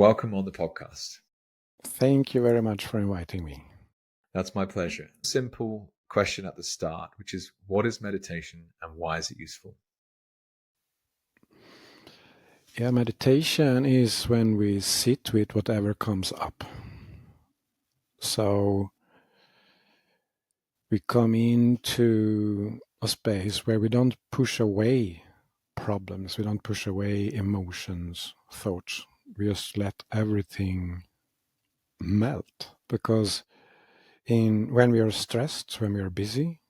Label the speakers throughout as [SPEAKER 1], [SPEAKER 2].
[SPEAKER 1] welcome on the podcast.
[SPEAKER 2] Thank you very much for inviting me.
[SPEAKER 1] That's my pleasure. Simple question at the start, which is, what is meditation and why is it useful?
[SPEAKER 2] Yeah, meditation is when we sit with whatever comes up. So we come into a space where we don't push away problems, we don't push away emotions, thoughts. We just let everything melt. Because when we are stressed, when we are busy,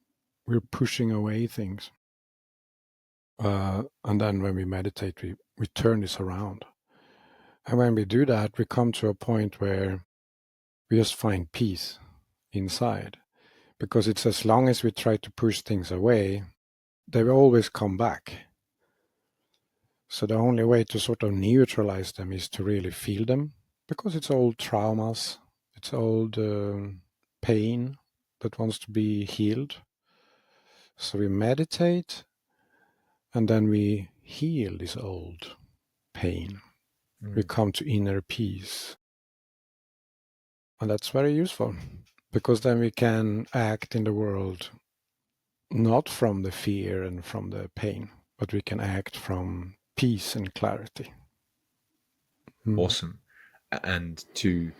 [SPEAKER 2] we're pushing away things. And then when we meditate, we turn this around. And when we do that, we come to a point where we just find peace inside. Because it's as long as we try to push things away, they will always come back. So the only way to sort of neutralize them is to really feel them, because it's old traumas, it's old pain that wants to be healed. So we meditate, and then we heal this old pain. We come to inner peace. And that's very useful, because then we can act in the world not from the fear and from the pain, but we can act from peace and clarity.
[SPEAKER 1] Awesome. And to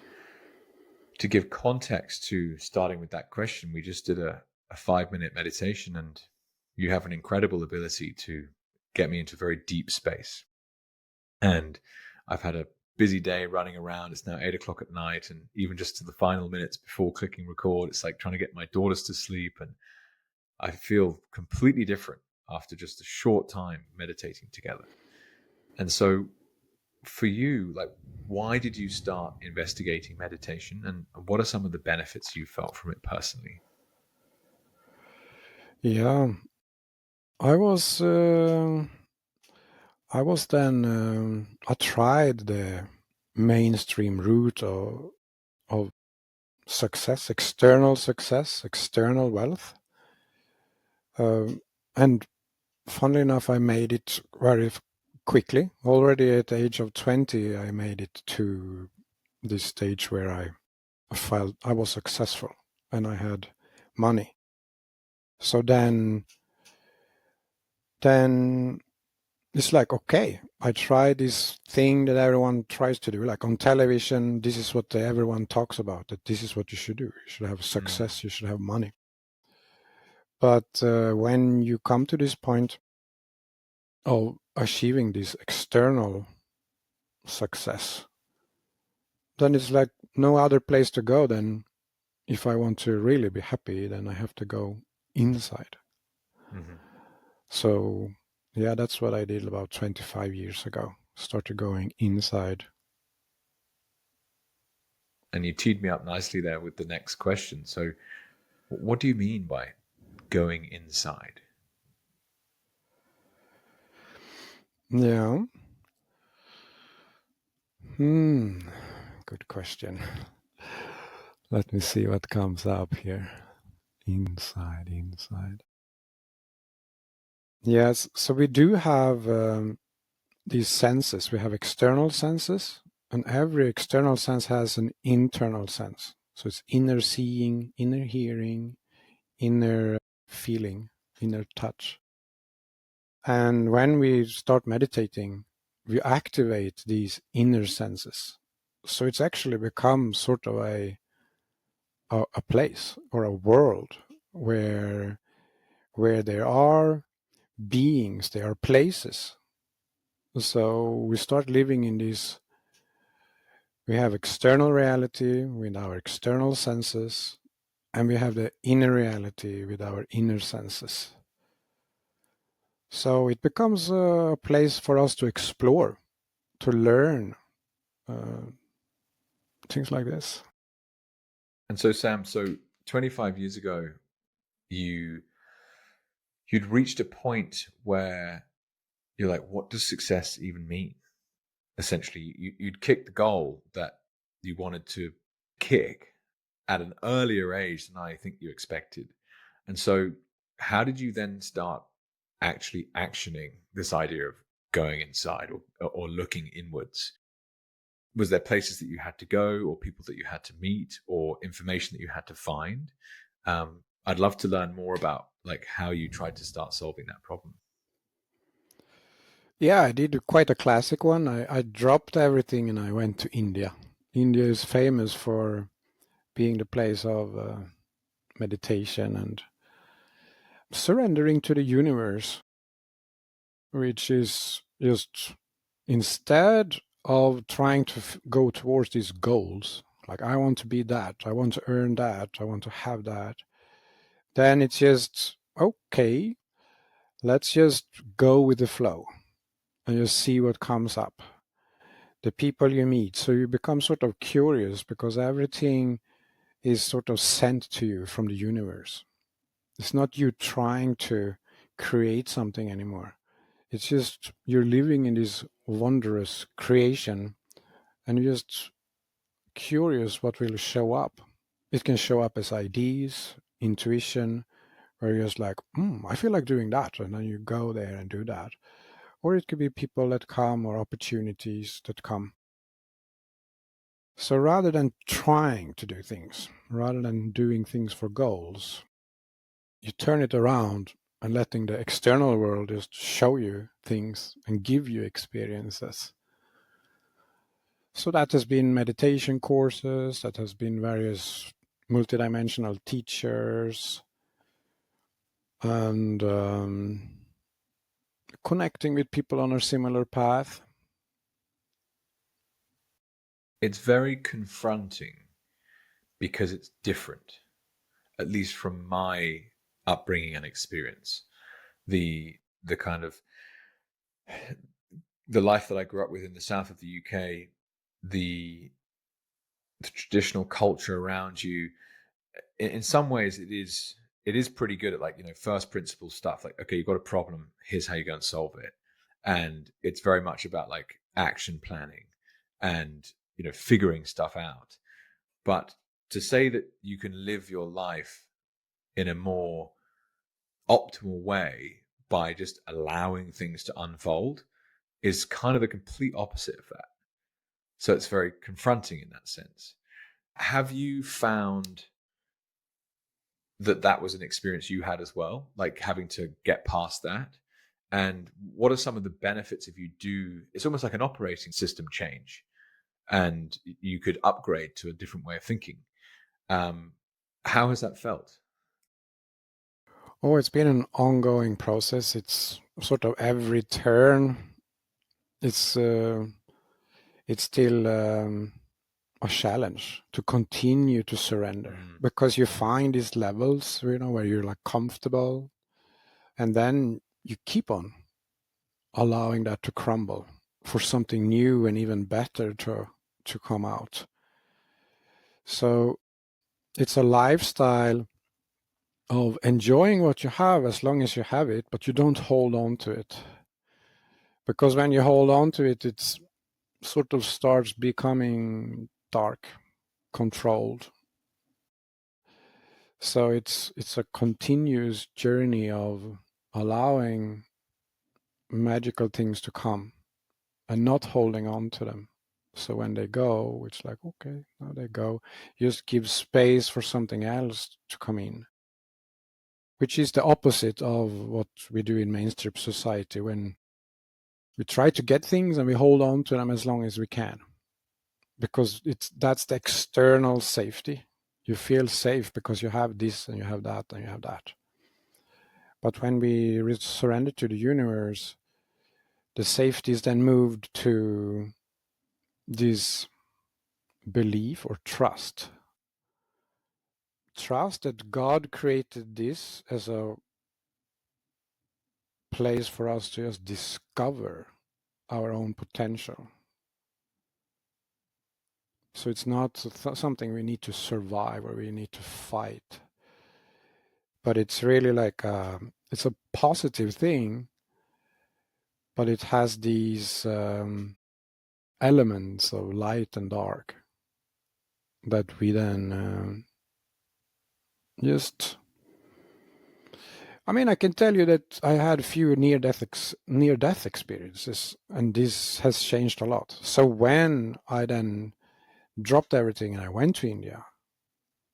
[SPEAKER 1] give context to starting with that question, we just did a 5-minute meditation, and you have an incredible ability to get me into a very deep space. And I've had a busy day running around. It's now 8:00 at night, and even just to the final minutes before clicking record, it's like trying to get my daughters to sleep, and I feel completely different after just a short time meditating together. And so for you, like, why did you start investigating meditation, and what are some of the benefits you felt from it personally?
[SPEAKER 2] Yeah, I tried the mainstream route of success, external wealth. And funnily enough, I made it very quickly. Already at the age of 20, I made it to this stage where I felt I was successful and I had money. So then it's like, okay, I tried this thing that everyone tries to do, like on television. This is what everyone talks about, that this is what you should do. You should have success, you should have money. But when you come to this point of achieving this external success, then it's like no other place to go than, if I want to really be happy, then I have to go inside. So yeah, that's what I did about 25 years ago. Started going inside.
[SPEAKER 1] And you teed me up nicely there with the next question. So what do you mean by going inside?
[SPEAKER 2] Yeah. Good question. Let me see what comes up here. Inside. Yes, so we do have these senses. We have external senses, and every external sense has an internal sense. So it's inner seeing, inner hearing, inner feeling, inner touch. And when we start meditating, we activate these inner senses. So it's actually become sort of a place or a world where there are beings, there are places. So we start living in this. We have external reality with our external senses, and we have the inner reality with our inner senses. So it becomes a place for us to explore, to learn things like this.
[SPEAKER 1] And so, Sam, 25 years ago, you'd reached a point where you're like, what does success even mean? Essentially, you'd kicked the goal that you wanted to kick at an earlier age than I think you expected. And so how did you then start actually actioning this idea of going inside or looking inwards? was there places that you had to go, or people that you had to meet, or information that you had to find? I'd love to learn more about like how you tried to start solving that problem.
[SPEAKER 2] Yeah, I did quite a classic one. I dropped everything and I went to India. India is famous for being the place of meditation and surrendering to the universe, which is just instead of trying to go towards these goals, like I want to be that, I want to earn that, I want to have that, then it's just, okay, let's just go with the flow and just see what comes up. The people you meet. So you become sort of curious because everything is sort of sent to you from the universe. It's not you trying to create something anymore. It's just you're living in this wondrous creation and you're just curious what will show up. It can show up as ideas, intuition, or you're just like, I feel like doing that. And then you go there and do that. Or it could be people that come or opportunities that come. So rather than trying to do things, rather than doing things for goals, you turn it around and letting the external world just show you things and give you experiences. So that has been meditation courses, that has been various multidimensional teachers, and connecting with people on a similar path.
[SPEAKER 1] It's very confronting because it's different, at least from my upbringing and experience. The kind of the life that I grew up with in the south of the UK, the traditional culture around you, in some ways it is pretty good at, like, first principle stuff. Like, okay, you've got a problem, here's how you go and solve it. And it's very much about like action planning and figuring stuff out. But to say that you can live your life in a more optimal way by just allowing things to unfold is kind of the complete opposite of that. So it's very confronting in that sense. Have you found that was an experience you had as well, like having to get past that? And what are some of the benefits if you do? It's almost like an operating system change, and you could upgrade to a different way of thinking. How has that felt?
[SPEAKER 2] Oh, it's been an ongoing process. It's sort of every turn. It's still a challenge to continue to surrender because you find these levels, where you're like comfortable, and then you keep on allowing that to crumble for something new and even better to come out. So it's a lifestyle of enjoying what you have as long as you have it, but you don't hold on to it. Because when you hold on to it, it's sort of starts becoming dark, controlled. So it's a continuous journey of allowing magical things to come and not holding on to them. So when they go, it's like, okay, now they go. Just give space for something else to come in, which is the opposite of what we do in mainstream society when we try to get things and we hold on to them as long as we can. Because that's the external safety. You feel safe because you have this and you have that and you have that. But when we surrender to the universe, the safety is then moved to this belief or trust. Trust that God created this as a place for us to just discover our own potential. So it's not something we need to survive or we need to fight. But it's really like it's a positive thing, but it has these elements of light and dark that we then just I mean, I can tell you that I had a few near-death experiences, and this has changed a lot. So when I then dropped everything and I went to India,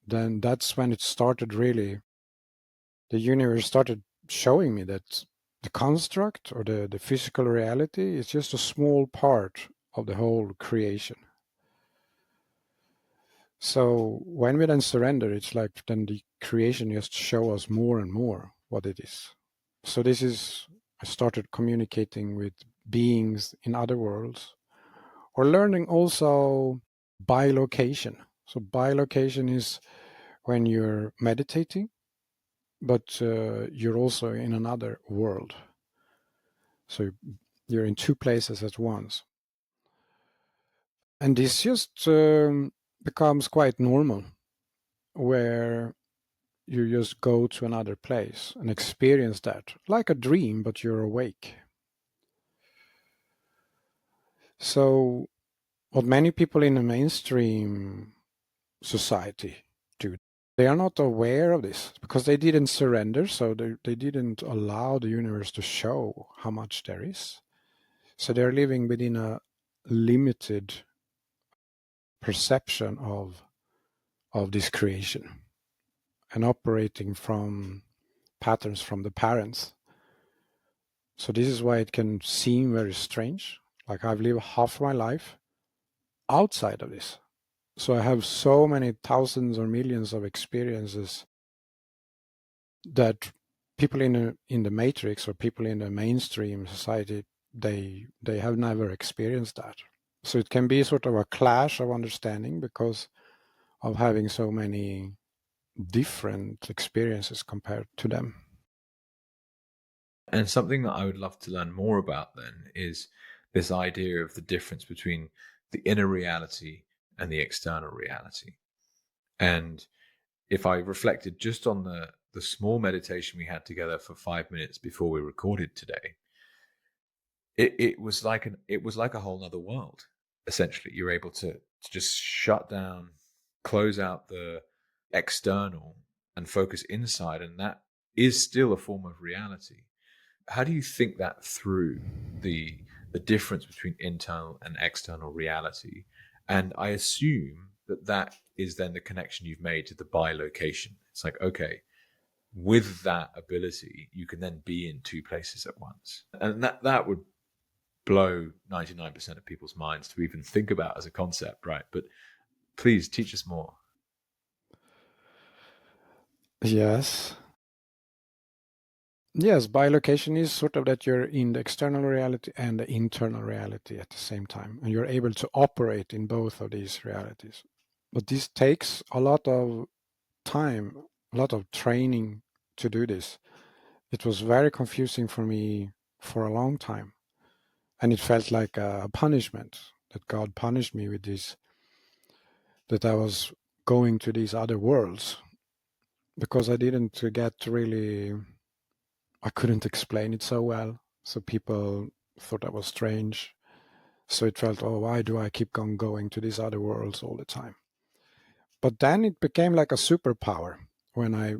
[SPEAKER 2] then that's when it started really. The universe started showing me that the construct or the physical reality is just a small part of the whole creation. So when we then surrender, it's like then the creation just show us more and more what it is. So this is, I started communicating with beings in other worlds, or learning also bilocation. So bilocation is when you're meditating, but you're also in another world. So you're in two places at once. And this just becomes quite normal, where you just go to another place and experience that like a dream, but you're awake. So what many people in the mainstream society do, they are not aware of this because they didn't surrender, so they didn't allow the universe to show how much there is. So they're living within a limited perception of this creation and operating from patterns from the parents. So this is why it can seem very strange. Like I've lived half my life outside of this. So I have so many thousands or millions of experiences that people in the matrix or people in the mainstream society, they have never experienced that. So it can be sort of a clash of understanding because of having so many different experiences compared to them.
[SPEAKER 1] And something that I would love to learn more about then is this idea of the difference between the inner reality and the external reality. And if I reflected just on the small meditation we had together for 5 minutes before we recorded today, it was like a whole other world. Essentially, you're able to just shut down, close out the external, and focus inside, and that is still a form of reality. How do you think that through, the difference between internal and external reality? And I assume that is then the connection you've made to the bilocation. It's like, okay, with that ability, you can then be in two places at once. And that would blow 99% of people's minds to even think about as a concept, right? But please teach us more.
[SPEAKER 2] Yes. Yes, bilocation is sort of that you're in the external reality and the internal reality at the same time, and you're able to operate in both of these realities. But this takes a lot of time, a lot of training to do this. It was very confusing for me for a long time, and it felt like a punishment, that God punished me with this, that I was going to these other worlds, because I didn't get really, I couldn't explain it so well. So people thought I was strange. So it felt, oh, why do I keep on going to these other worlds all the time? But then it became like a superpower when I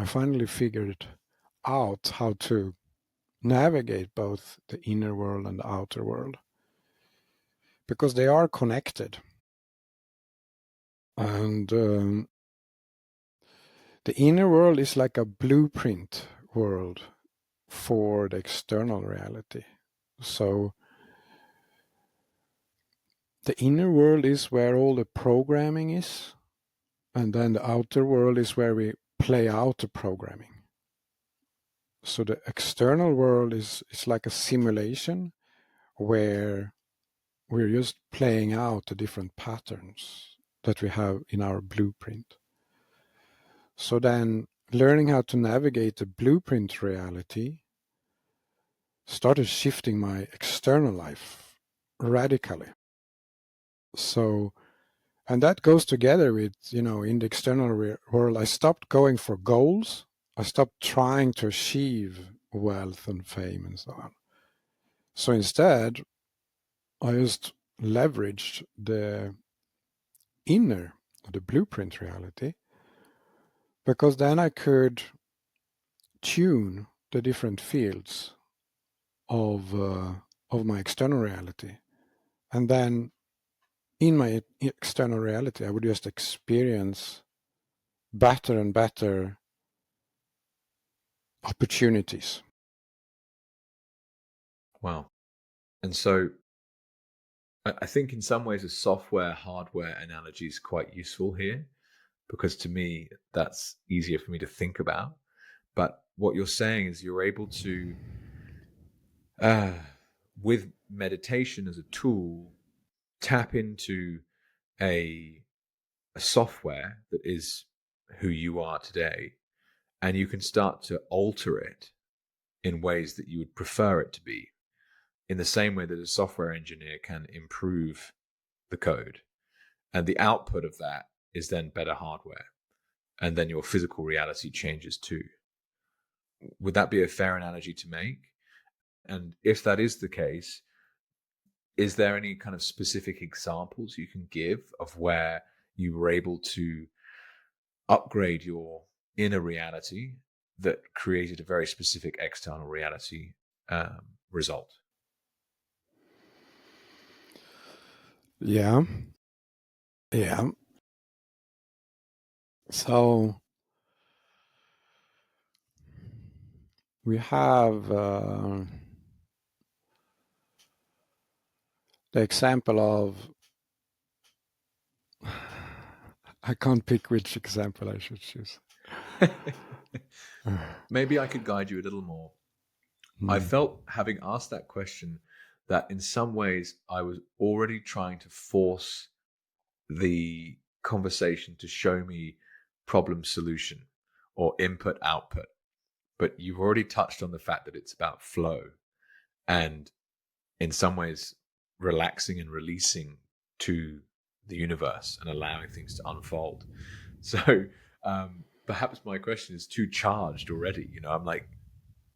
[SPEAKER 2] finally figured out how to navigate both the inner world and the outer world, because they are connected. And the inner world is like a blueprint world for the external reality. So the inner world is where all the programming is, and then the outer world is where we play out the programming. So the external world is like a simulation where we're just playing out the different patterns that we have in our blueprint. So then learning how to navigate the blueprint reality started shifting my external life radically. So, and that goes together with, in the external world, I stopped going for goals. I stopped trying to achieve wealth and fame and so on. So instead, I just leveraged the blueprint reality, because then I could tune the different fields of my external reality. And then in my external reality, I would just experience better and better opportunities.
[SPEAKER 1] Wow. And so I think in some ways a software hardware analogy is quite useful here, because to me that's easier for me to think about. But what you're saying is you're able to, with meditation as a tool, tap into a software that is who you are today, and you can start to alter it in ways that you would prefer it to be, in the same way that a software engineer can improve the code. And the output of that is then better hardware. And then your physical reality changes too. Would that be a fair analogy to make? And if that is the case, is there any kind of specific examples you can give of where you were able to upgrade your inner reality that created a very specific external reality result?
[SPEAKER 2] Yeah. So we have the example of, I can't pick which example I should choose.
[SPEAKER 1] Maybe I could guide you a little more. I felt, having asked that question, that in some ways I was already trying to force the conversation to show me problem solution or input output. But you've already touched on the fact that it's about flow and in some ways relaxing and releasing to the universe and allowing things to unfold. So perhaps my question is too charged already. I'm like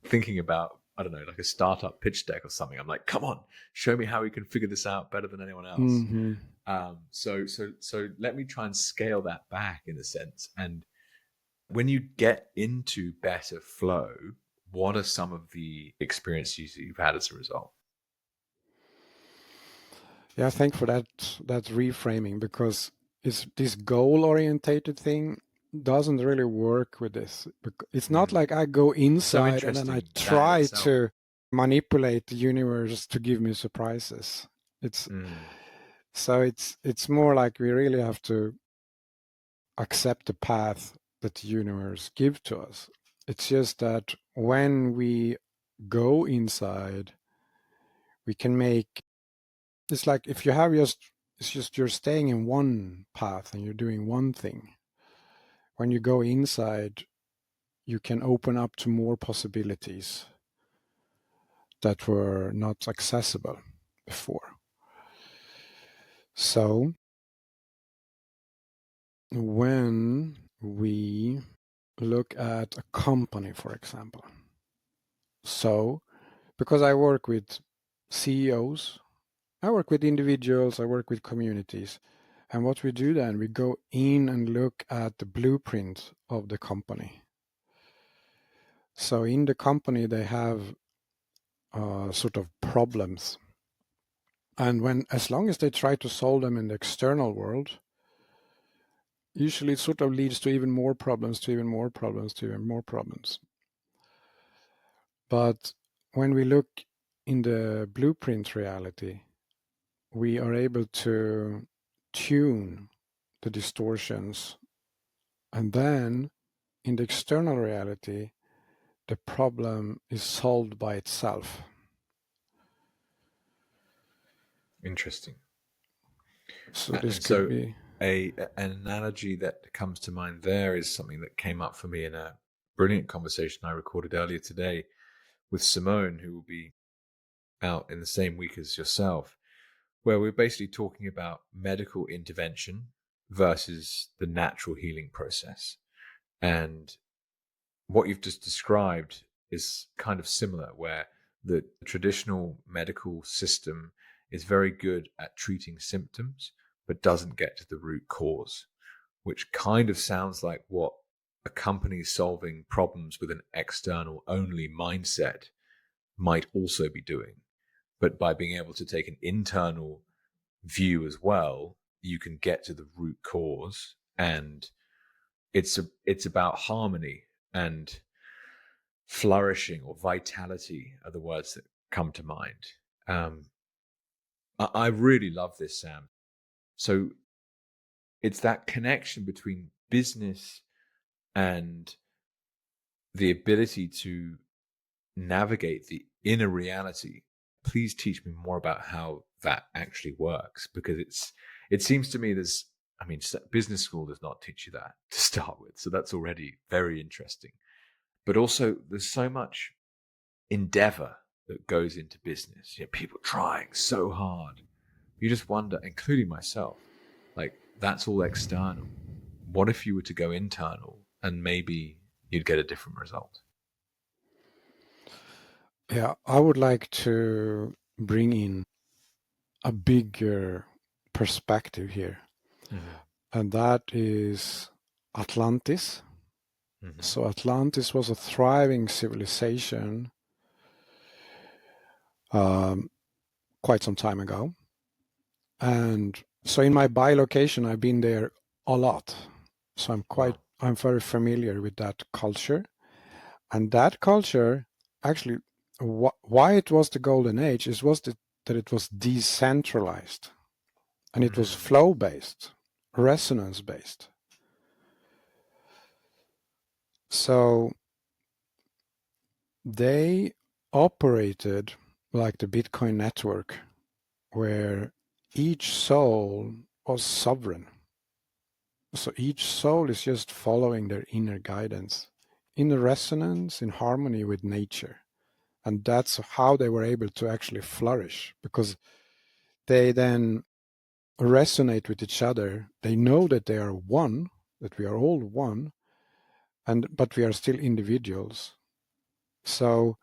[SPEAKER 1] thinking about, I don't know, like a startup pitch deck or something. I'm like, come on, show me how we can figure this out better than anyone else. So let me try and scale that back in a sense. And when you get into better flow, what are some of the experiences you've had as a result?
[SPEAKER 2] Yeah, thanks for that reframing, because this goal-orientated thing doesn't really work with this. It's not like I go inside and then I try to manipulate the universe to give me surprises. So it's more like we really have to accept the path that the universe gives to us. It's just that when we go inside, we can make, it's like if you have it's just you're staying in one path and you're doing one thing. When you go inside, you can open up to more possibilities that were not accessible before. So when we look at a company, for example, so because I work with CEOs, I work with individuals, I work with communities. And what we do then, we go in and look at the blueprint of the company. So in the company, they have sort of problems. And as long as they try to solve them in the external world, usually it sort of leads to even more problems, to even more problems, to even more problems. But when we look in the blueprint reality, we are able to tune the distortions. And then in the external reality, the problem is solved by itself.
[SPEAKER 1] Interesting.
[SPEAKER 2] So this could be
[SPEAKER 1] an analogy that comes to mind there is something that came up for me in a brilliant conversation I recorded earlier today with Simone, who will be out in the same week as yourself, where we're basically talking about medical intervention versus the natural healing process. And what you've just described is kind of similar, where the traditional medical system is very good at treating symptoms, but doesn't get to the root cause, which kind of sounds like what a company solving problems with an external only mindset might also be doing. But by being able to take an internal view as well, you can get to the root cause, and it's about harmony and flourishing, or vitality are the words that come to mind. I really love this, Sam. So it's that connection between business and the ability to navigate the inner reality. Please teach me more about how that actually works, because it seems to me business school does not teach you that to start with, so that's already very interesting. But also, there's so much endeavor that goes into business. People trying so hard. You just wonder, including myself, like, that's all external. What if you were to go internal and maybe you'd get a different result?
[SPEAKER 2] Yeah, I would like to bring in a bigger perspective here. Mm-hmm. And that is Atlantis. Mm-hmm. So Atlantis was a thriving civilization quite some time ago. And so in my bilocation, I've been there a lot. So I'm very familiar with that culture. And that culture, actually, why it was the golden age was that it was decentralized. And it was flow-based, resonance-based. So they operated like the Bitcoin network, where each soul was sovereign. So each soul is just following their inner guidance in resonance, in harmony with nature. And that's how they were able to actually flourish, because they then resonate with each other. They know that they are one, that we are all one, but we are still individuals. So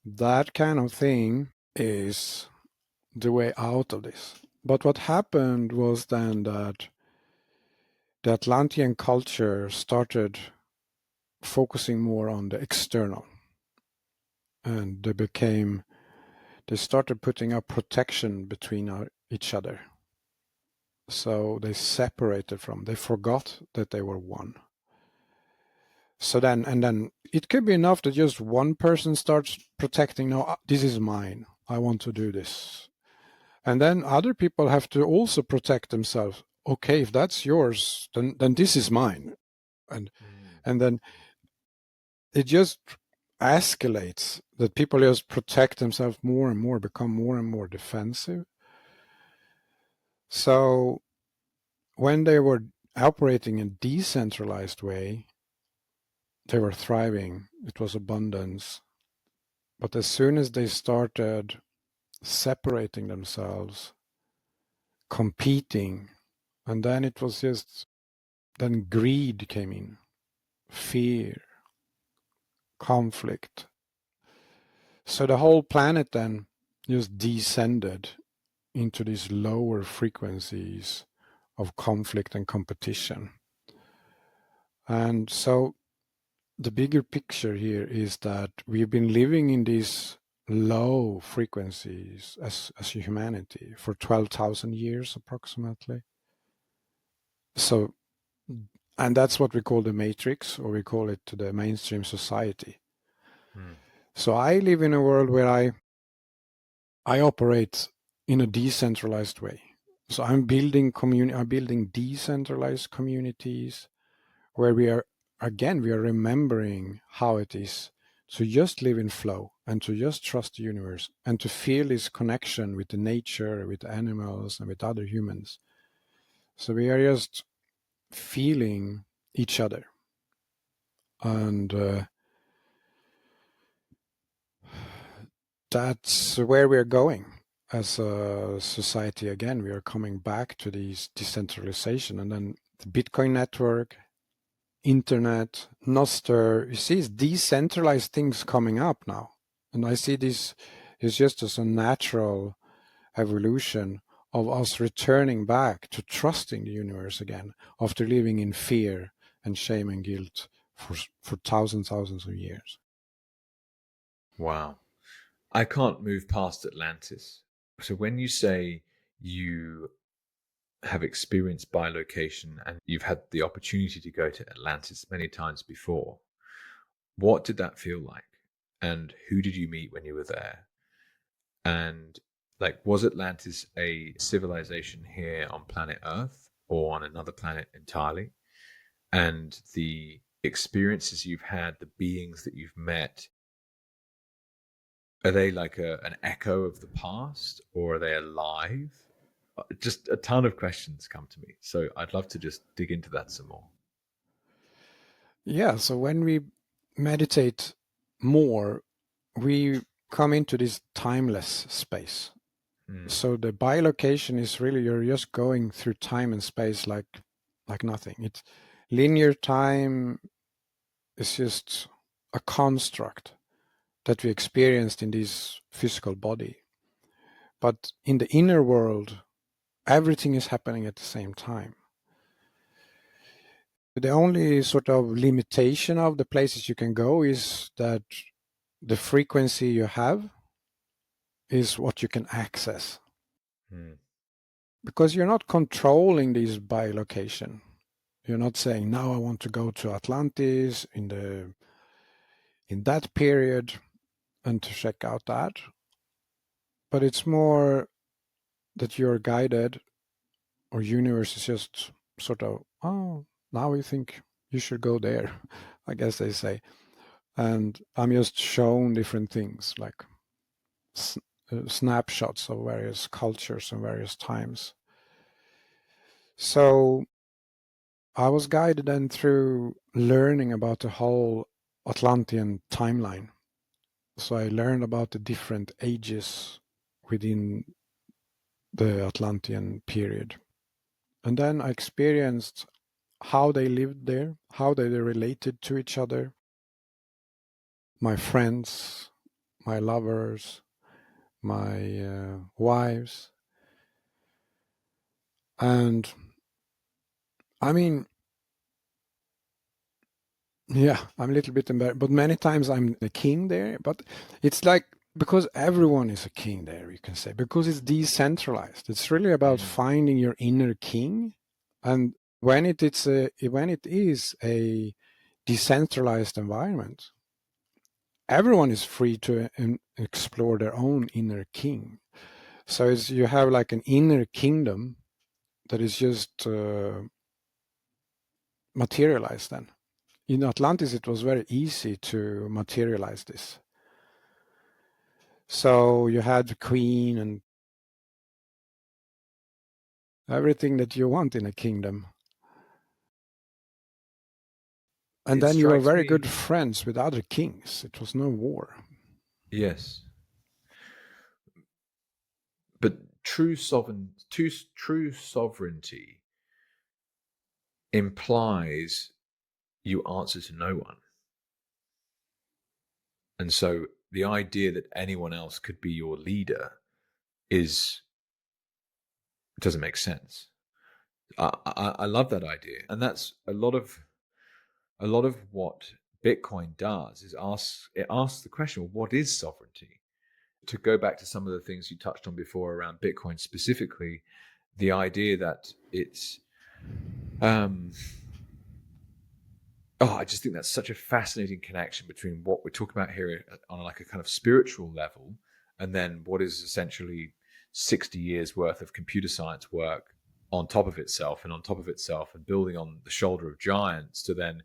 [SPEAKER 2] that kind of thing is the way out of this. But what happened was then that the Atlantean culture started focusing more on the external, and they started putting up protection between each other. So they separated they forgot that they were one. So then it could be enough that just one person starts protecting, no, this is mine, I want to do this. And then other people have to also protect themselves. Okay, if that's yours, then this is mine. And then it just escalates, that people just protect themselves more and more, become more and more defensive. So when they were operating in a decentralized way, they were thriving. It was abundance. But as soon as they started separating themselves, competing, and then it was then greed came in, fear, conflict. So the whole planet then just descended into these lower frequencies of conflict and competition. And so the bigger picture here is that we've been living in these low frequencies as humanity for 12,000 years approximately. So, and that's what we call the matrix, or we call it the mainstream society. So I live in a world where I operate in a decentralized way. So I'm building decentralized communities where we are remembering how it is to just live in flow and to just trust the universe and to feel this connection with the nature, with animals, and with other humans. So we are just feeling each other. And that's where we're going as a society. Again, we are coming back to this decentralization, and then the Bitcoin network, internet, Nostr, you see decentralized things coming up now. And I see this is just as a natural evolution of us returning back to trusting the universe again after living in fear and shame and guilt for thousands of years.
[SPEAKER 1] Wow. I can't move past Atlantis. So when you say you have experienced bilocation and you've had the opportunity to go to Atlantis many times before, what did that feel like? And who did you meet when you were there? And like, was Atlantis a civilization here on planet Earth or on another planet entirely? And the experiences you've had, the beings that you've met, are they like an echo of the past, or are they alive? Just a ton of questions come to me. So I'd love to just dig into that some more.
[SPEAKER 2] Yeah, so when we meditate more, we come into this timeless space. So the bilocation is really, you're just going through time and space like nothing. It's linear time is just a construct that we experienced in this physical body. But in the inner world, everything is happening at the same time. The only sort of limitation of the places you can go is that the frequency you have is what you can access. Because you're not controlling this bilocation. You're not saying, now I want to go to Atlantis in that period and to check out that. But it's more that you're guided, or universe is just sort of, oh, now we think you should go there, I guess they say. And I'm just shown different things, like snapshots of various cultures and various times. So I was guided then through learning about the whole Atlantean timeline. So I learned about the different ages within the Atlantean period. And then I experienced how they lived there, how they related to each other, my friends, my lovers, my wives. And I mean, yeah, I'm a little bit embarrassed, but many times I'm the king there. But it's like, because everyone is a king there, you can say, because it's decentralized. It's really about finding your inner king. And when it is a decentralized environment, everyone is free to explore their own inner king. So you have like an inner kingdom that is just materialized then. In Atlantis, it was very easy to materialize this. So you had the queen and everything that you want in a kingdom. And then you were very good friends with other kings. It was no war.
[SPEAKER 1] Yes. But true sovereignty implies you answer to no one. And so the idea that anyone else could be your leader doesn't make sense. I love that idea. And that's a lot of what Bitcoin does is asks the question, well, what is sovereignty? To go back to some of the things you touched on before around Bitcoin specifically, the idea that it's I just think that's such a fascinating connection between what we're talking about here on like a kind of spiritual level, and then what is essentially 60 years worth of computer science work on top of itself and on top of itself, and building on the shoulder of giants, to then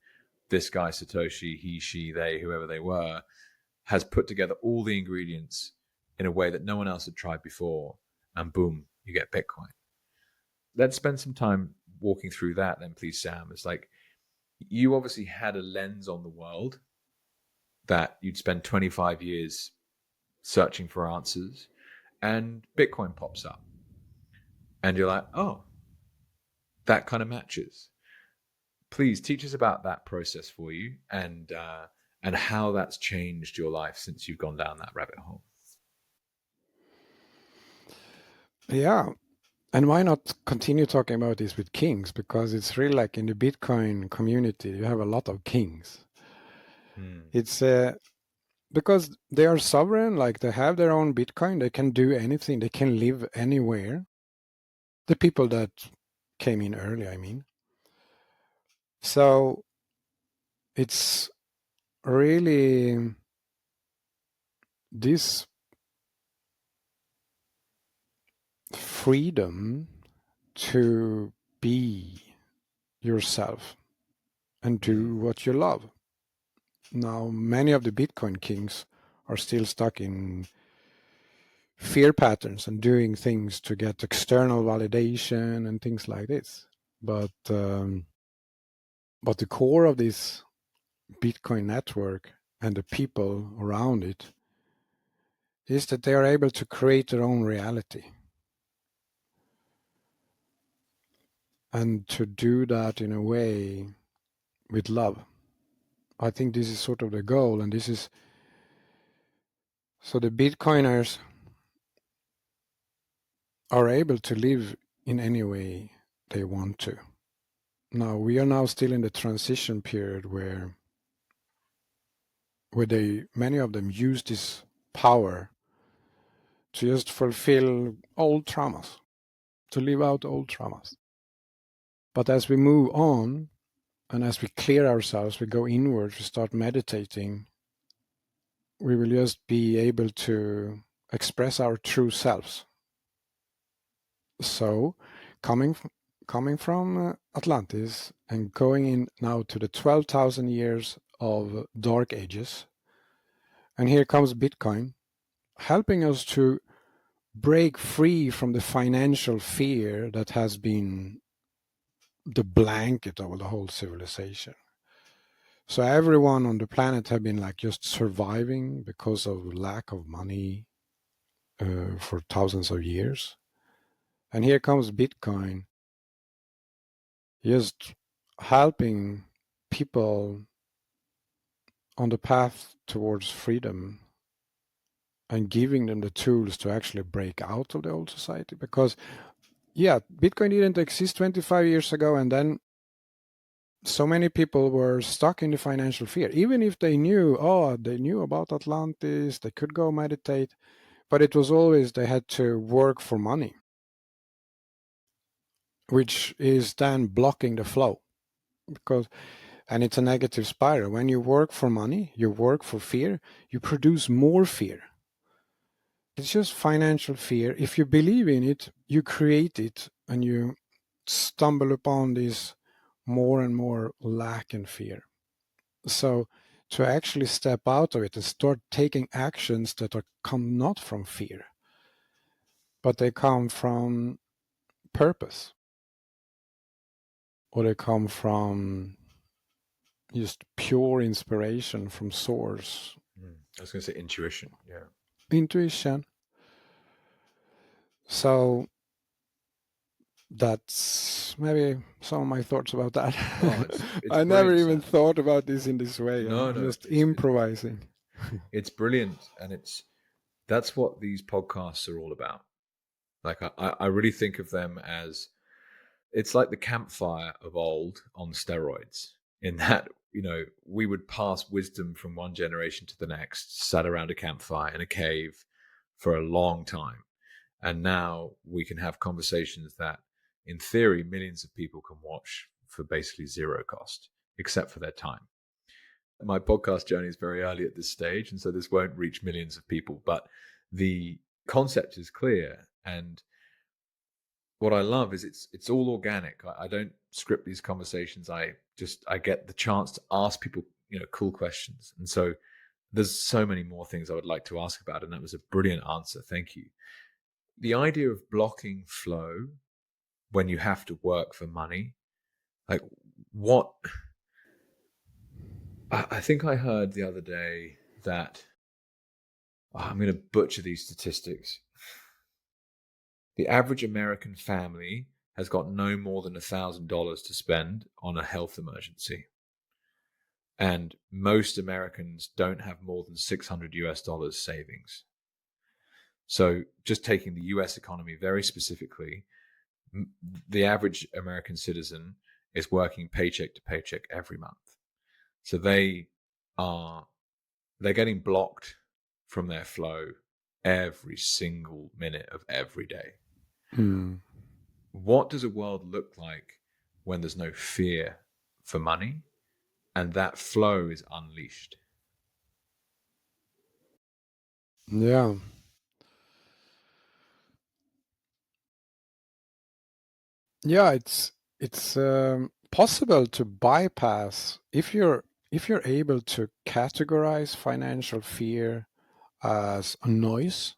[SPEAKER 1] this guy, Satoshi, he, she, they, whoever they were, has put together all the ingredients in a way that no one else had tried before, and boom, you get Bitcoin. Let's spend some time walking through that then, please, Sam. It's like, you obviously had a lens on the world that you'd spend 25 years searching for answers, and Bitcoin pops up. And you're like, oh, that kind of matches. Please teach us about that process for you, and how that's changed your life since you've gone down that rabbit hole.
[SPEAKER 2] Yeah. And why not continue talking about this with kings? Because it's really like in the Bitcoin community, you have a lot of kings. It's because they are sovereign, like they have their own Bitcoin, they can do anything, they can live anywhere. The people that came in early, I mean. So it's really this freedom to be yourself and do what you love. Now, many of the Bitcoin kings are still stuck in fear patterns and doing things to get external validation and things like this. But the core of this Bitcoin network and the people around it is that they are able to create their own reality. And to do that in a way with love. I think this is sort of the goal, and this is so the Bitcoiners are able to live in any way they want to. Now, we are now still in the transition period where many of them use this power to just fulfill old traumas, to live out old traumas. But as we move on, and as we clear ourselves, we go inward, we start meditating, we will just be able to express our true selves. So, coming from Atlantis and going in now to the 12,000 years of dark ages, and here comes Bitcoin, helping us to break free from the financial fear that has been the blanket over the whole civilization. So everyone on the planet have been like just surviving because of lack of money for thousands of years. And here comes Bitcoin, just helping people on the path towards freedom and giving them the tools to actually break out of the old society. Because, yeah, Bitcoin didn't exist 25 years ago, and then so many people were stuck in the financial fear. Even if they knew about Atlantis, they could go meditate, but it was always they had to work for money, which is then blocking the flow. And it's a negative spiral. When you work for money, you work for fear, you produce more fear. It's just financial fear. If you believe in it, you create it, and you stumble upon this more and more lack and fear. So to actually step out of it and start taking actions that come not from fear, but they come from purpose, or they come from just pure inspiration from source.
[SPEAKER 1] I was going to say intuition. Yeah.
[SPEAKER 2] Intuition. So that's maybe some of my thoughts about that.
[SPEAKER 1] Oh, it's
[SPEAKER 2] I never
[SPEAKER 1] brilliant,
[SPEAKER 2] even
[SPEAKER 1] Sam.
[SPEAKER 2] thought about this in this way.
[SPEAKER 1] No,
[SPEAKER 2] I'm
[SPEAKER 1] no,
[SPEAKER 2] just improvising.
[SPEAKER 1] it's brilliant, and that's what these podcasts are all about. Like I really think of them as it's like the campfire of old on steroids. In that, we would pass wisdom from one generation to the next, sat around a campfire in a cave for a long time, and now we can have conversations that, in theory, millions of people can watch for basically zero cost, except for their time. My podcast journey is very early at this stage, and so this won't reach millions of people, but the concept is clear. And what I love is it's all organic. I don't script these conversations. I get the chance to ask people, cool questions. And so there's so many more things I would like to ask about, and that was a brilliant answer. Thank you. The idea of blocking flow when you have to work for money, like what I think I heard the other day that I'm going to butcher these statistics. The average American family has got no more than $1,000 to spend on a health emergency. And most Americans don't have more than $600 savings. So just taking the US economy very specifically, the average American citizen is working paycheck to paycheck every month. So they're getting blocked from their flow every single minute of every day. What does a world look like when there's no fear for money and that flow is unleashed?
[SPEAKER 2] Yeah. Yeah, it's possible to bypass if you're able to categorize financial fear as a noise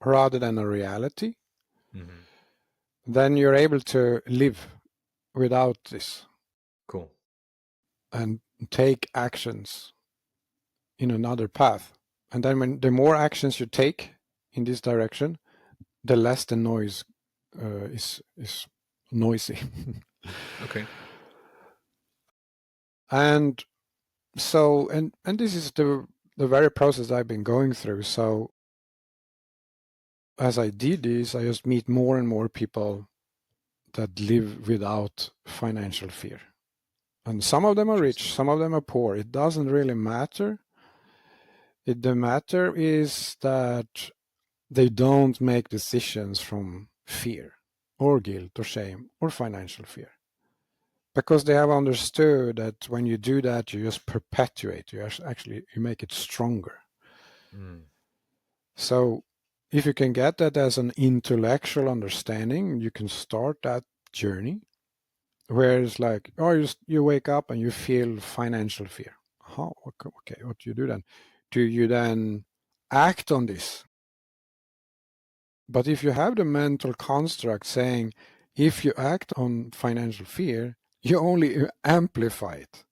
[SPEAKER 2] rather than a reality, then you're able to live without this.
[SPEAKER 1] Cool.
[SPEAKER 2] And take actions in another path. And then when the more actions you take in this direction, the less the noise is noisy.
[SPEAKER 1] Okay.
[SPEAKER 2] And so, and this is the very process I've been going through. So as I did this, I just meet more and more people that live without financial fear. And some of them are rich, some of them are poor. It doesn't really matter. The matter is that they don't make decisions from fear or guilt or shame or financial fear. Because they have understood that when you do that, you just perpetuate, you make it stronger. So if you can get that as an intellectual understanding, you can start that journey where it's like, oh, you wake up and you feel financial fear. Oh, okay, what do you do then? Do you then act on this? But if you have the mental construct saying, if you act on financial fear, you only amplify it.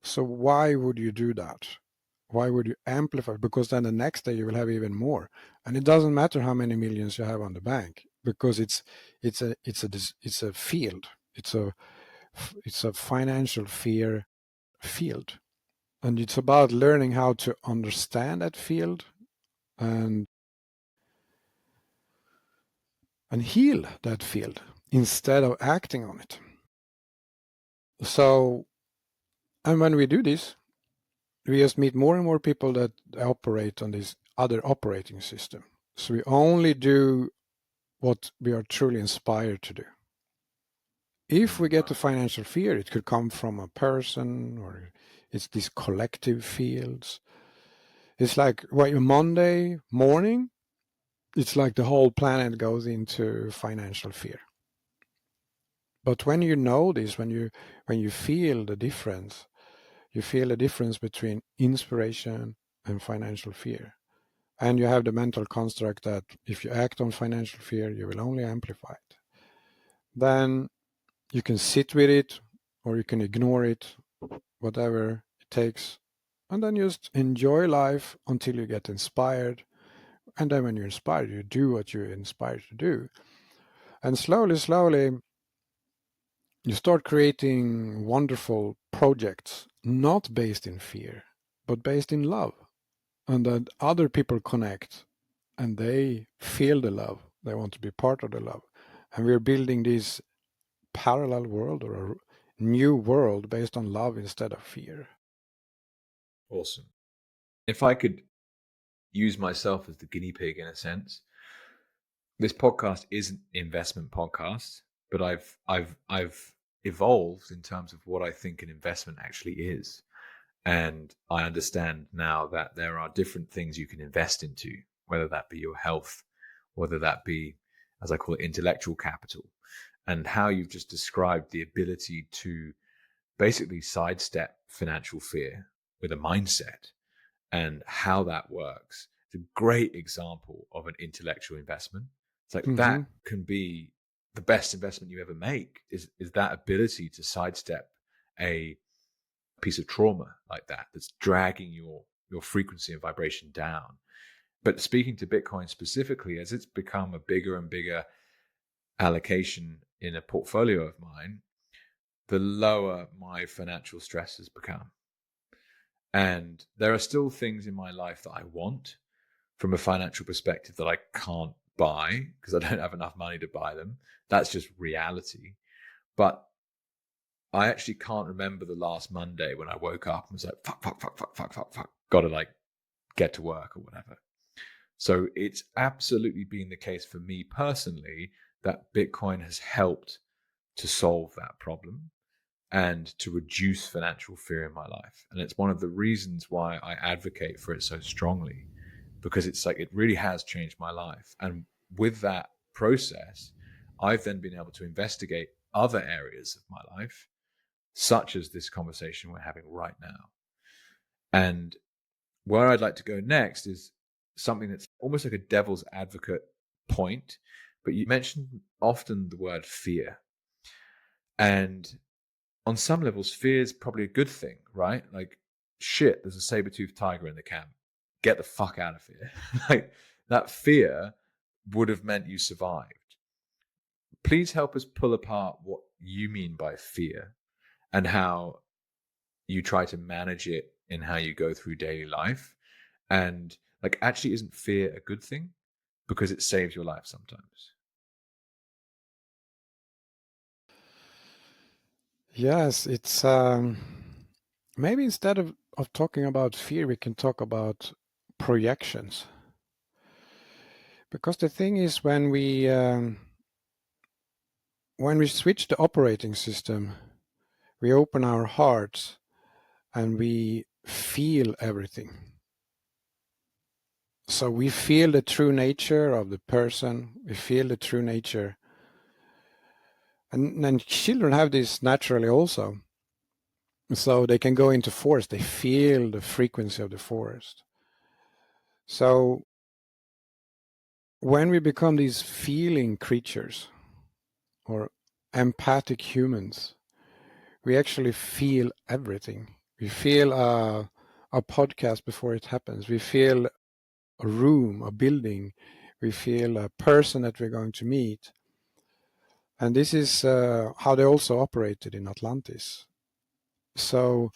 [SPEAKER 2] So why would you do that? Why would you amplify? Because then the next day you will have even more, and it doesn't matter how many millions you have on the bank, because it's a field. It's a financial fear field, and it's about learning how to understand that field and heal that field instead of acting on it. So, and when we do this, we just meet more and more people that operate on this other operating system. So we only do what we are truly inspired to do. If we get to financial fear, it could come from a person, or it's these collective fields. It's like Monday morning, it's like the whole planet goes into financial fear. But when you know this, when you feel the difference, you feel the difference between inspiration and financial fear. And you have the mental construct that if you act on financial fear, you will only amplify it. Then you can sit with it, or you can ignore it, whatever it takes. And then just enjoy life until you get inspired. And then when you're inspired, you do what you're inspired to do. And slowly, you start creating wonderful projects, not based in fear, but based in love. And that other people connect and they feel the love. They want to be part of the love. And we're building this parallel world, or a new world based on love instead of fear.
[SPEAKER 1] Awesome. If I could use myself as the guinea pig in a sense, this podcast is an investment podcast, but I've evolved in terms of what I think an investment actually is. And I understand now that there are different things you can invest into, whether that be your health, whether that be, as I call it, intellectual capital, and how you've just described the ability to basically sidestep financial fear with a mindset and how that works. It's a great example of an intellectual investment. It's like that can be the best investment you ever make, is that ability to sidestep a piece of trauma like that that's dragging your frequency and vibration down. But speaking to Bitcoin specifically, as it's become a bigger and bigger allocation in a portfolio of mine, the lower my financial stress has become. And there are still things in my life that I want from a financial perspective that I can't buy because I don't have enough money to buy them. That's just reality. But I actually can't remember the last Monday when I woke up and was like, fuck, gotta like get to work or whatever. So it's absolutely been the case for me personally that Bitcoin has helped to solve that problem and to reduce financial fear in my life. And it's one of the reasons why I advocate for it so strongly, because it's like it really has changed my life. And with that process, I've then been able to investigate other areas of my life, such as this conversation we're having right now. And where I'd like to go next is something that's almost like a devil's advocate point, but you mentioned often the word fear. And on some levels, fear is probably a good thing, right? Like, shit, there's a saber-toothed tiger in the camp. Get the fuck out of here. Like, that fear would have meant you survived. Please help us pull apart what you mean by fear and how you try to manage it in how you go through daily life. And like, actually, isn't fear a good thing? Because it saves your life sometimes.
[SPEAKER 2] Yes, it's maybe instead of talking about fear, we can talk about projections. Because the thing is, when we switch the operating system, we open our hearts and we feel everything. So we feel the true nature of the person, we feel the true nature. And children have this naturally also. So they can go into forest, they feel the frequency of the forest. So when we become these feeling creatures or empathic humans, we actually feel everything. We feel a podcast before it happens. We feel a room, a building. We feel a person that we're going to meet. And this is how they also operated in Atlantis. So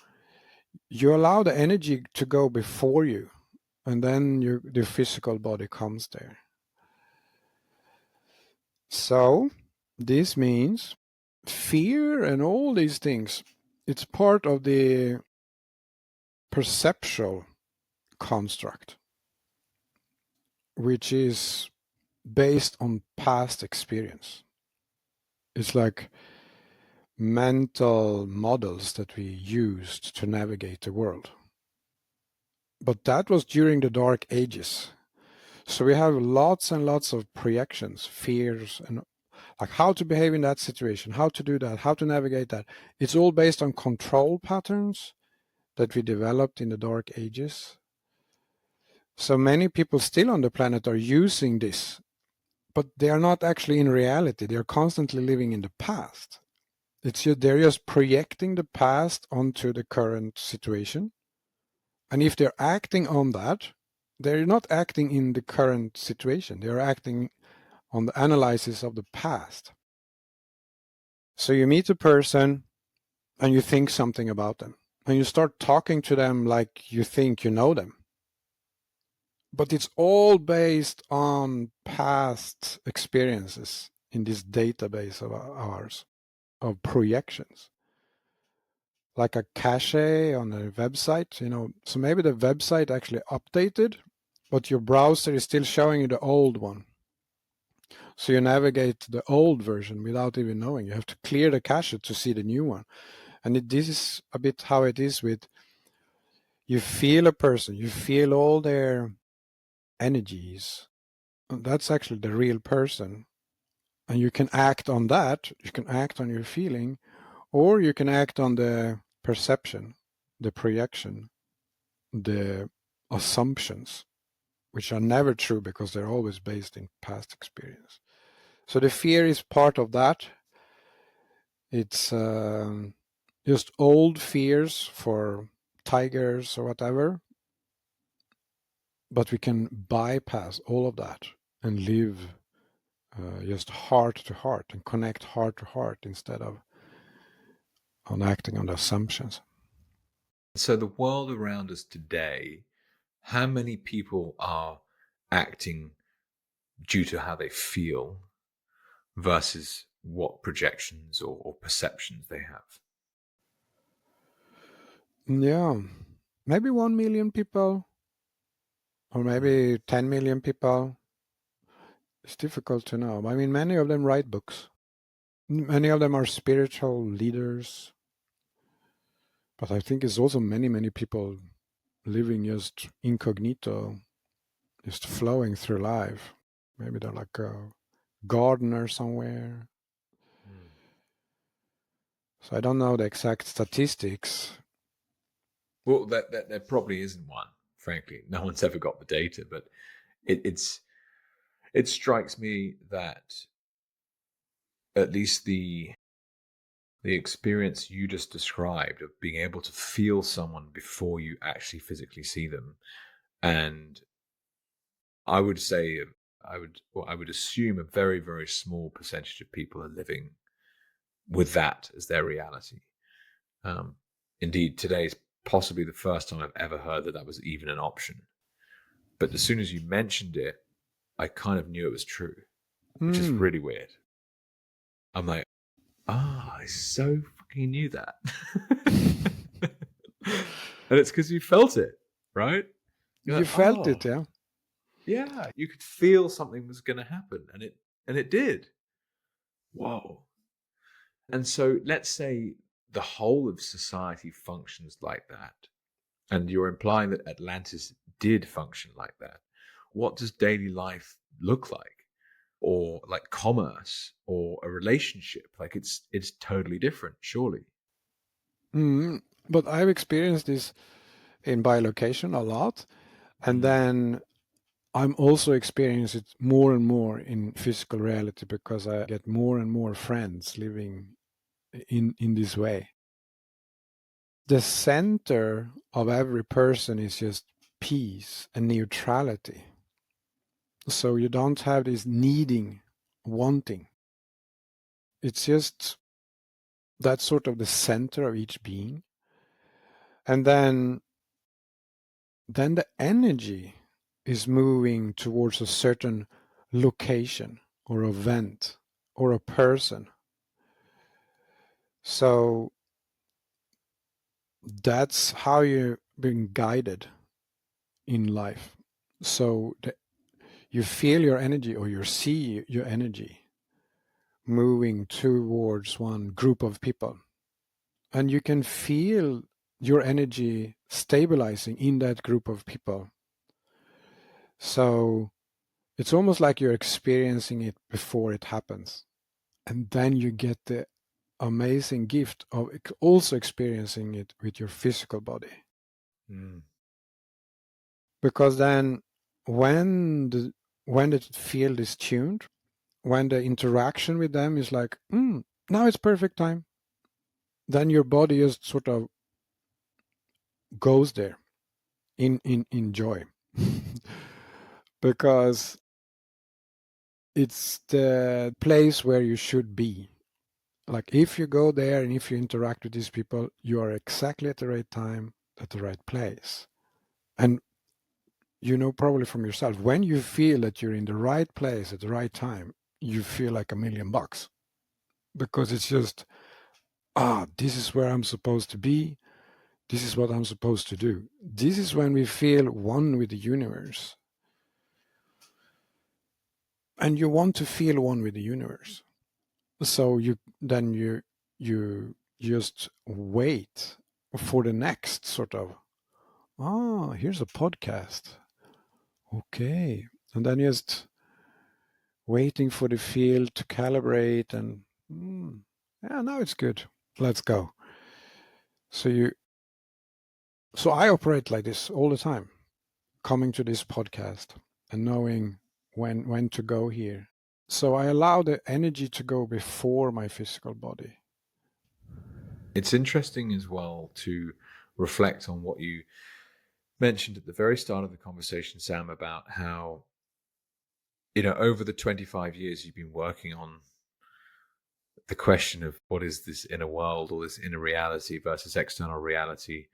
[SPEAKER 2] you allow the energy to go before you, and then the physical body comes there. So this means fear and all these things, it's part of the perceptual construct, which is based on past experience. It's like mental models that we used to navigate the world. But that was during the Dark Ages. So we have lots and lots of projections, fears, and like how to behave in that situation, how to do that, how to navigate that. It's all based on control patterns that we developed in the Dark Ages. So many people still on the planet are using this, but they are not actually in reality. They're constantly living in the past. They're just projecting the past onto the current situation. And if they're acting on that, they're not acting in the current situation. They're acting on the analysis of the past. So you meet a person and you think something about them, and you start talking to them like you think you know them. But it's all based on past experiences in this database of ours, of projections. Like a cache on a website, so maybe the website actually updated, but your browser is still showing you the old one. So you navigate the old version without even knowing. You have to clear the cache to see the new one. And this is a bit how it is with, you feel a person, you feel all their energies. That's actually the real person. And you can act on that. You can act on your feeling, or you can act on the perception, the projection, the assumptions, which are never true because they're always based in past experience. So the fear is part of that. It's just old fears for tigers or whatever. But we can bypass all of that and live just heart to heart and connect heart to heart instead of on acting on the assumptions.
[SPEAKER 1] So the world around us today, how many people are acting due to how they feel versus what projections or perceptions they have?
[SPEAKER 2] Yeah, maybe 1 million people, or maybe 10 million people. It's difficult to know. I mean, many of them write books. Many of them are spiritual leaders. But I think it's also many, many people living just incognito, just flowing through life. Maybe they're like a gardener somewhere. So I don't know the exact statistics.
[SPEAKER 1] Well, there probably isn't one, frankly. No one's ever got the data, but it strikes me that at least the experience you just described of being able to feel someone before you actually physically see them, and I would say I would assume a very, very small percentage of people are living with that as their reality. Indeed, today is possibly the first time I've ever heard that was even an option. But as soon as you mentioned it, I kind of knew it was true, which is really weird. I'm like, I so fucking knew that. And it's because you felt it, right?
[SPEAKER 2] You felt it, yeah?
[SPEAKER 1] Yeah, you could feel something was going to happen, and it did. Whoa. And so let's say the whole of society functions like that, and you're implying that Atlantis did function like that. What does daily life look like? Or like commerce or a relationship? Like it's totally different, surely.
[SPEAKER 2] But I've experienced this in bilocation a lot. And then I'm also experiencing it more and more in physical reality because I get more and more friends living in this way. The center of every person is just peace and neutrality. So you don't have this needing, wanting. It's just that's sort of the center of each being. And then the energy is moving towards a certain location or event or a person. So that's how you're being guided in life. So you feel your energy or you see your energy moving towards one group of people. And you can feel your energy stabilizing in that group of people. So it's almost like you're experiencing it before it happens. And then you get the amazing gift of also experiencing it with your physical body. Because then when the field is tuned, when the interaction with them is like, now it's perfect time, then your body just sort of goes there in joy. Because it's the place where you should be. Like if you go there and if you interact with these people, you are exactly at the right time, at the right place. And you know probably from yourself, when you feel that you're in the right place at the right time, you feel like $1,000,000. Because it's just, this is where I'm supposed to be. This is what I'm supposed to do. This is when we feel one with the universe. And you want to feel one with the universe. So you just wait for the next sort of, here's a podcast. Okay. And then just waiting for the field to calibrate and, yeah, now it's good. Let's go. So I operate like this all the time, coming to this podcast and knowing when to go here. So I allow the energy to go before my physical body.
[SPEAKER 1] It's interesting as well to reflect on what you mentioned at the very start of the conversation, Sam, about how, over the 25 years you've been working on the question of what is this inner world or this inner reality versus external reality.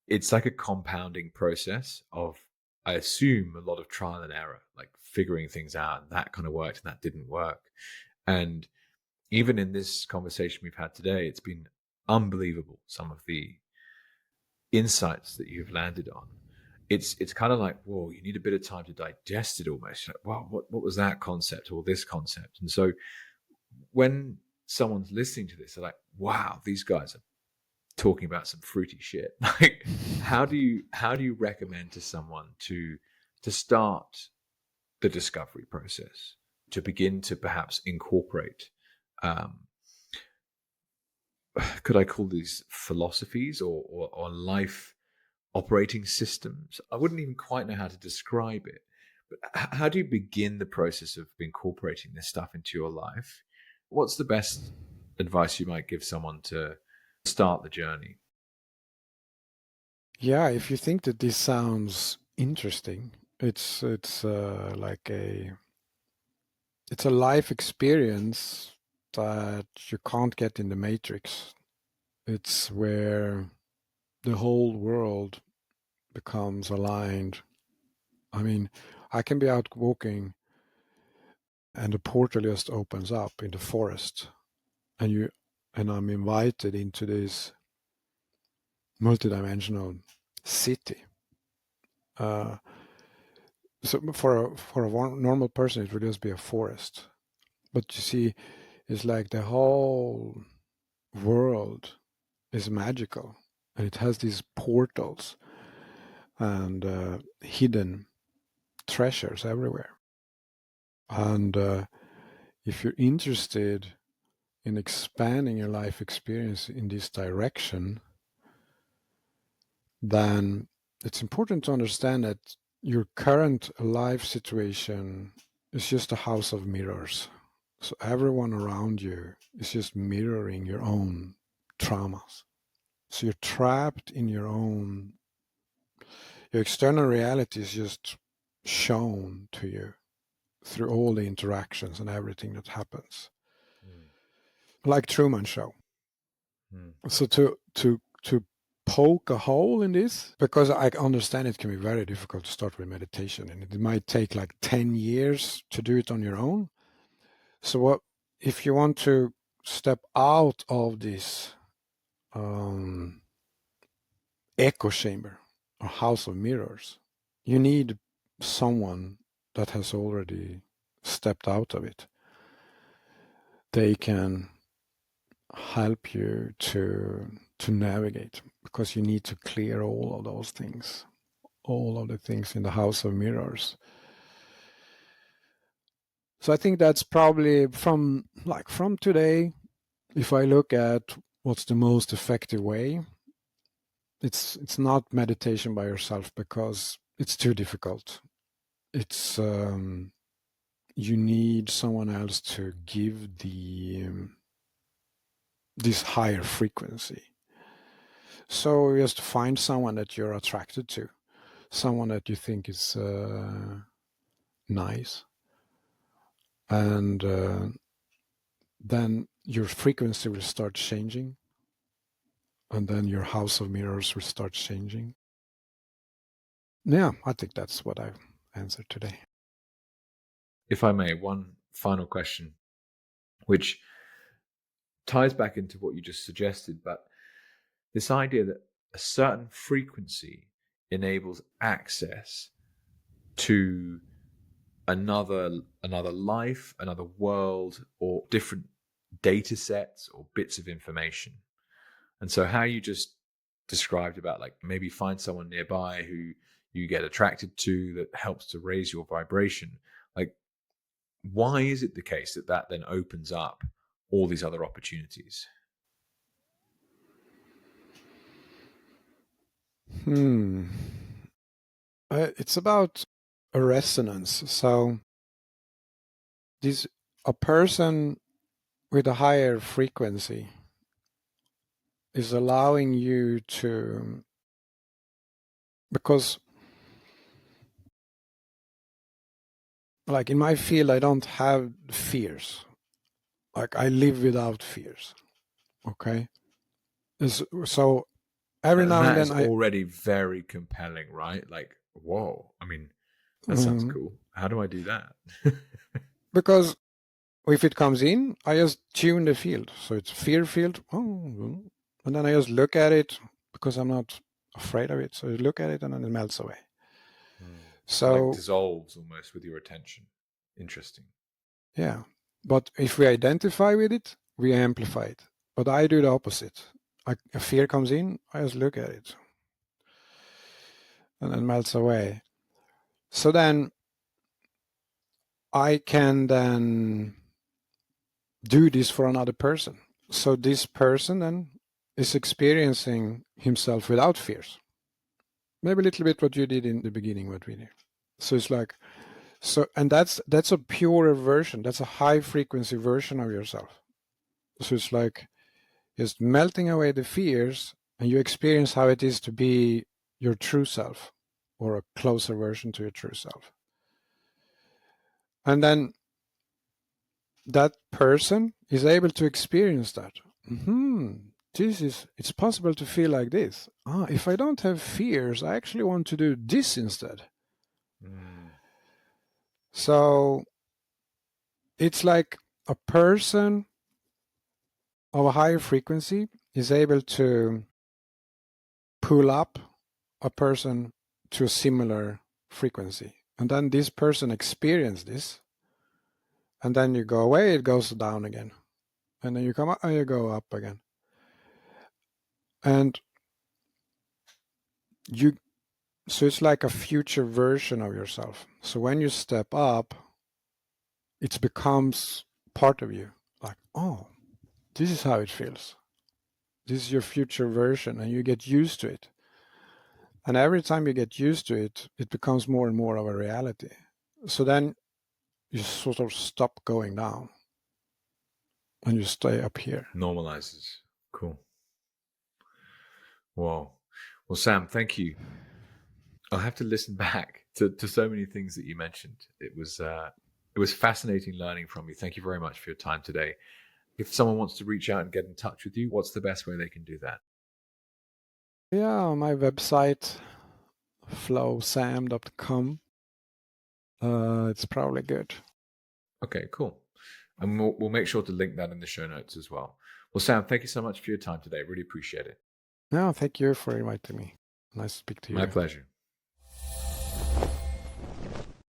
[SPEAKER 1] It's like a compounding process of I assume, a lot of trial and error, like figuring things out, and that kind of worked and that didn't work. And even in this conversation we've had today, it's been unbelievable, some of the insights that you've landed on. It's kind of like, whoa, you need a bit of time to digest it almost. Like, wow, what was that concept or this concept? And so when someone's listening to this, they're like, wow, these guys are talking about some fruity shit. Like, how do you recommend to someone to start the discovery process, to begin to perhaps incorporate, could I call these philosophies or life operating systems? I wouldn't even quite know how to describe it, but how do you begin the process of incorporating this stuff into your life? What's the best advice you might give someone to start the journey?
[SPEAKER 2] Yeah, if you think that this sounds interesting, it's like it's a life experience that you can't get in the Matrix. It's where the whole world becomes aligned. I mean, I can be out walking and a portal just opens up in the forest, and I'm invited into this multidimensional city. So for a normal person, it would just be a forest. But you see, it's like the whole world is magical, and it has these portals and hidden treasures everywhere. And if you're interested in expanding your life experience in this direction, then it's important to understand that your current life situation is just a house of mirrors. So everyone around you is just mirroring your own traumas. So you're trapped in your external reality is just shown to you through all the interactions and everything that happens. Like Truman Show. So to poke a hole in this, because I understand it can be very difficult to start with meditation, and it might take like 10 years to do it on your own. So what if you want to step out of this echo chamber or house of mirrors? You need someone that has already stepped out of it. They can help you to navigate, because you need to clear all of those things, all of the things in the house of mirrors. So I think that's probably from today, if I look at what's the most effective way, it's not meditation by yourself, because it's too difficult. It's you need someone else to give this higher frequency. So just find someone that you're attracted to, someone that you think is nice, and then your frequency will start changing, and then your house of mirrors will start changing. Yeah, I think that's what I've answered today.
[SPEAKER 1] If I may, one final question, which ties back into what you just suggested, but this idea that a certain frequency enables access to another life, another world, or different data sets or bits of information. And so how you just described about, like, maybe find someone nearby who you get attracted to that helps to raise your vibration, like, why is it the case that then opens up all these other opportunities?
[SPEAKER 2] It's about a resonance. So a person with a higher frequency is allowing you to, because like in my field, I don't have fears. Like I live without fears. Okay. So every now and
[SPEAKER 1] That
[SPEAKER 2] then
[SPEAKER 1] is already very compelling, right? Like, Whoa. I mean, that sounds cool. How do I do that?
[SPEAKER 2] Because if it comes in, I just tune the field. So it's fear field. And then I just look at it because I'm not afraid of it. So you look at it and then it melts away.
[SPEAKER 1] So like dissolves almost with your attention. Interesting.
[SPEAKER 2] Yeah. But if we identify with it, we amplify it. But I do the opposite. A fear comes in, I just look at it. And then melts away. So then I can then do this for another person. So this person then is experiencing himself without fears. Maybe a little bit what you did in the beginning, what we did. So it's like, so, and that's a purer version. That's a high frequency version of yourself. So it's like just melting away the fears, and you experience how it is to be your true self, or a closer version to your true self. And then that person is able to experience that. It's possible to feel like this. If I don't have fears, I actually want to do this instead. So it's like a person of a higher frequency is able to pull up a person to a similar frequency. And then this person experiences this. And then you go away, it goes down again. And then you come up and you go up again. And so it's like a future version of yourself. So when you step up, it becomes part of you. Like, oh, this is how it feels. This is your future version, and you get used to it. And every time you get used to it, it becomes more and more of a reality. So then you sort of stop going down and you stay up here.
[SPEAKER 1] Normalizes. Cool. Wow. Well, Sam, thank you. I'll have to listen back to so many things that you mentioned. It was fascinating learning from you. Thank you very much for your time today. If someone wants to reach out and get in touch with you, what's the best way they can do that?
[SPEAKER 2] Yeah, my website, flowsam.com. It's probably good.
[SPEAKER 1] Okay, cool. And we'll make sure to link that in the show notes as well. Well, Sam, thank you so much for your time today. Really appreciate it.
[SPEAKER 2] No, thank you for inviting me. Nice to speak to you.
[SPEAKER 1] My pleasure.